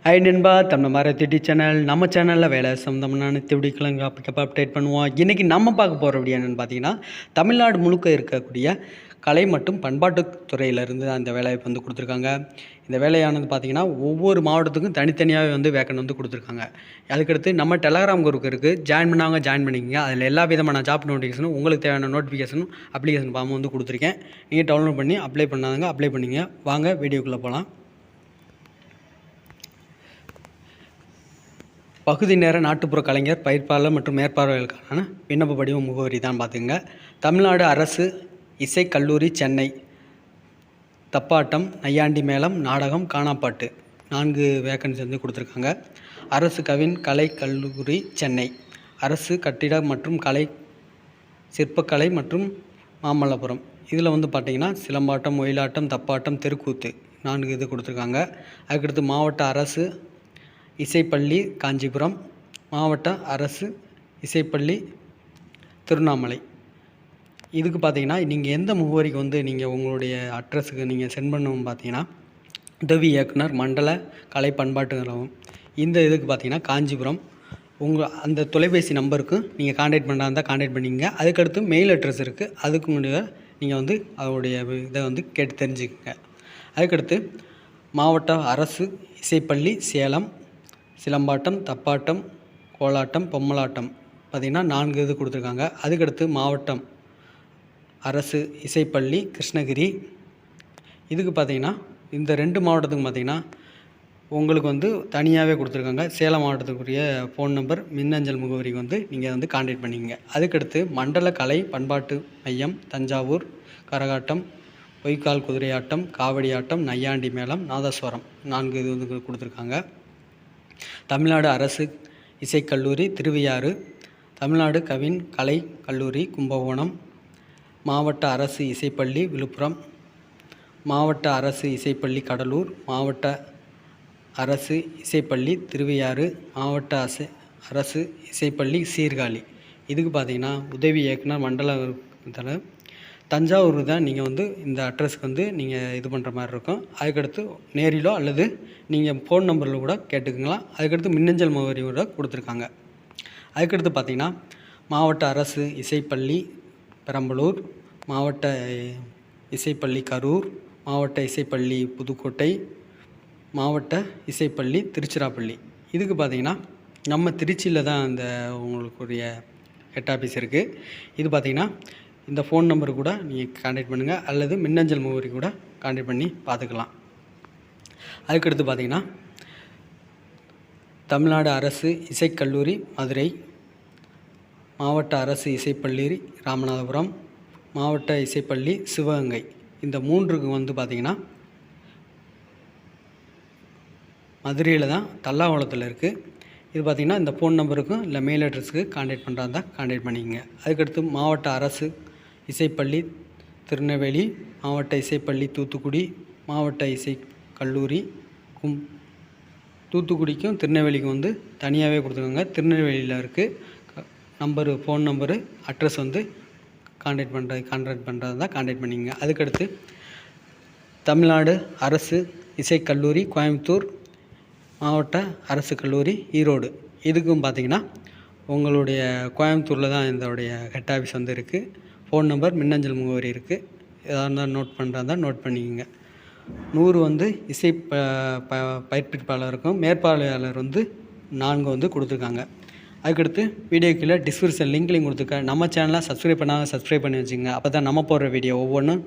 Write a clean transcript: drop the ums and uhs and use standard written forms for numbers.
Hi நண்பா, Tamil மாரத்தி channel. நம்ம சேனலில் வேலை சம்மந்தமான அனைத்து அப்பக்கப்போ அப்டேட் பண்ணுவோம். இன்றைக்கி நம்ம பார்க்க போகிற வீடியோ என்னென்னு பார்த்தீங்கன்னா, தமிழ்நாடு முழுக்க இருக்கக்கூடிய கலை மற்றும் பண்பாட்டுத் துறையிலேருந்து அந்த வேலையை வந்து கொடுத்துருக்காங்க. இந்த வேலையானது பார்த்திங்கன்னா ஒவ்வொரு மாவட்டத்துக்கும் தனித்தனியாகவே வந்து வேக்கன் வந்து கொடுத்துருக்காங்க. அதுக்கடுத்து நம்ம டெலகிராம் குரூப் இருக்குது, ஜாயின் பண்ணாங்க ஜாயின் பண்ணிக்கங்க. அதில் எல்லா விதமான ஜாப் நோட்டிஃபிகேஷனும் உங்களுக்கு தேவையான நோட்டிஃபிகேஷனும் அப்ளிகேஷன் ஃபார்ம் வந்து கொடுத்துருக்கேன். நீங்கள் டவுன்லோட் பண்ணி அப்ளை பண்ணாதங்க அப்ளை பண்ணிங்க. வாங்க வீடியோக்குள்ளே போகலாம். பகுதி நேர நாட்டுப்புற கலைஞர் பயிற்பாளர் மற்றும் மேற்பார்வைகளுக்கான விண்ணப்ப படிவ முகவரி தான் பார்த்துங்க. தமிழ்நாடு அரசு இசைக்கல்லூரி சென்னை. தப்பாட்டம், நையாண்டி மேளம், நாடகம், கானாப்பாட்டு 4 வேக்கன்சி வந்து கொடுத்துருக்காங்க. அரசு கலை கல்லூரி சென்னை. அரசு கட்டிட மற்றும் கலை சிற்பக்கலை மற்றும் மாமல்லபுரம். இதில் வந்து பார்த்திங்கன்னா சிலம்பாட்டம், ஒயிலாட்டம், தப்பாட்டம், தெருக்கூத்து 4 இது கொடுத்துருக்காங்க. அதுக்கடுத்து மாவட்ட அரசு இசைப்பள்ளி காஞ்சிபுரம், மாவட்ட அரசு இசைப்பள்ளி திருவண்ணாமலை. இதுக்கு பார்த்தீங்கன்னா நீங்கள் எந்த முகவரிக்கு வந்து நீங்கள் உங்களுடைய அட்ரஸுக்கு நீங்கள் சென்ட் பண்ணணும் பார்த்தீங்கன்னா, உதவி இயக்குனர் மண்டல கலை பண்பாட்டு நிறுவனம். இந்த இதுக்கு பார்த்தீங்கன்னா காஞ்சிபுரம். அந்த தொலைபேசி நம்பருக்கு நீங்கள் கான்டாக்ட் பண்ணுறா இருந்தால் கான்டாக்ட் பண்ணிக்கங்க. அதுக்கடுத்து மெயில் அட்ரஸ் இருக்குது, அதுக்கு முன்னாடி நீங்கள் வந்து அதோடைய இதை வந்து கேட்டு தெரிஞ்சுக்கங்க. அதுக்கடுத்து மாவட்ட அரசு இசைப்பள்ளி சேலம். சிலம்பாட்டம், தப்பாட்டம், கோலாட்டம், பொம்மலாட்டம் பார்த்திங்கன்னா 4 இது கொடுத்துருக்காங்க. அதுக்கடுத்து மாவட்டம் அரசு இசைப்பள்ளி கிருஷ்ணகிரி. இதுக்கு பார்த்திங்கன்னா இந்த 2 மாவட்டத்துக்கு பார்த்திங்கன்னா உங்களுக்கு வந்து தனியாகவே கொடுத்துருக்காங்க. சேலம் மாவட்டத்துக்குரிய ஃபோன் நம்பர், மின்னஞ்சல் முகவரிக்கு வந்து நீங்கள் வந்து கான்டாக்ட் பண்ணிக்கங்க. அதுக்கடுத்து மண்டல கலை பண்பாட்டு மையம் தஞ்சாவூர். கரகாட்டம், பொய்க்கால் குதிரையாட்டம், காவடி ஆட்டம், நையாண்டி மேளம், நாதஸ்வரம் 4 இது வந்து கொடுத்துருக்காங்க. தமிழ்நாடு அரசு இசைக்கல்லூரி திருவையாறு. தமிழ்நாடு கலை கல்லூரி கும்பகோணம். மாவட்ட அரசு இசைப்பள்ளி விழுப்புரம். மாவட்ட அரசு இசைப்பள்ளி கடலூர். மாவட்ட அரசு இசைப்பள்ளி திருவையாறு. மாவட்ட அரசு இசைப்பள்ளி சீர்காழி. இதுக்கு பார்த்திங்கன்னா உதவி இயக்குனர் மண்டல தஞ்சாவூர் தான் நீங்கள் வந்து இந்த அட்ரஸ்க்கு வந்து நீங்கள் இது பண்ணுற மாதிரி இருக்கும். அதுக்கடுத்து நேரிலோ அல்லது நீங்கள் ஃபோன் நம்பரில் கூட கேட்டுக்கலாம். அதுக்கடுத்து மின்னஞ்சல் முகவரி கூட கொடுத்துருக்காங்க. அதுக்கடுத்து பார்த்திங்கன்னா மாவட்ட அரசு இசைப்பள்ளி பெரம்பலூர். மாவட்ட இசைப்பள்ளி கரூர். மாவட்ட இசைப்பள்ளி புதுக்கோட்டை. மாவட்ட இசைப்பள்ளி திருச்சிராப்பள்ளி. இதுக்கு பார்த்திங்கன்னா நம்ம திருச்சியில் தான் அந்த உங்களுக்குரிய ஹெட் ஆஃபீஸ் இருக்குது. இது பார்த்திங்கன்னா இந்த ஃபோன் நம்பரு கூட நீங்கள் கான்டாக்ட் பண்ணுங்கள், அல்லது மின்னஞ்சல் முகவரி கூட கான்டாக்ட் பண்ணி பார்த்துக்கலாம். அதுக்கடுத்து பார்த்திங்கன்னா தமிழ்நாடு அரசு இசைக்கல்லூரி மதுரை. மாவட்ட அரசு இசைப்பள்ளி ராமநாதபுரம். மாவட்ட இசைப்பள்ளி சிவகங்கை. இந்த 3க்கு வந்து பார்த்திங்கன்னா மதுரையில் தான் தல்லாகுளத்தில் இருக்குது. இது பார்த்திங்கன்னா இந்த ஃபோன் நம்பருக்கும் இல்லை மெயில் அட்ரஸுக்கு கான்டாக்ட் பண்ணுறா இருந்தால் கான்டாக்ட் பண்ணிக்கங்க. அதுக்கடுத்து மாவட்ட அரசு இசைப்பள்ளி திருநெல்வேலி. மாவட்ட இசைப்பள்ளி தூத்துக்குடி. மாவட்ட இசை கல்லூரி தூத்துக்குடிக்கும் திருநெல்வேலிக்கும் வந்து தனியாகவே கொடுத்துருக்காங்க. திருநெல்வேலியில் இருக்குது. ஃபோன் நம்பரு அட்ரஸ் வந்து கான்டாக்ட் பண்ணுறதா இருந்தால் கான்டாக்ட் பண்ணிக்கங்க. அதுக்கடுத்து தமிழ்நாடு அரசு இசைக்கல்லூரி கோயம்புத்தூர். மாவட்ட அரசு கல்லூரி ஈரோடு. இதுக்கும் பார்த்திங்கன்னா உங்களுடைய கோயம்புத்தூரில் தான் இதோடைய ஹெட் ஆஃபீஸ் வந்து இருக்குது. ஃபோன் நம்பர், மின்னஞ்சல் முகவரி இருக்குது. எதாக இருந்தால் நோட் பண்ணுறதா நோட் பண்ணிக்கோங்க. 100 வந்து இசை பயிற்சிப்பாளருக்கும் மேற்பார்வையாளர் வந்து 4 வந்து கொடுத்துருக்காங்க. அதுக்கடுத்து வீடியோ கீழே டிஸ்கிரிப்ஷன் லிங்க்லையும் கொடுத்துருக்கேன். நம்ம சேனலை சப்ஸ்கிரைப் பண்ணாமல் சப்ஸ்கிரைப் பண்ணி வச்சுங்க. அப்போ தான் நம்ம போடுற வீடியோ ஒவ்வொன்றும்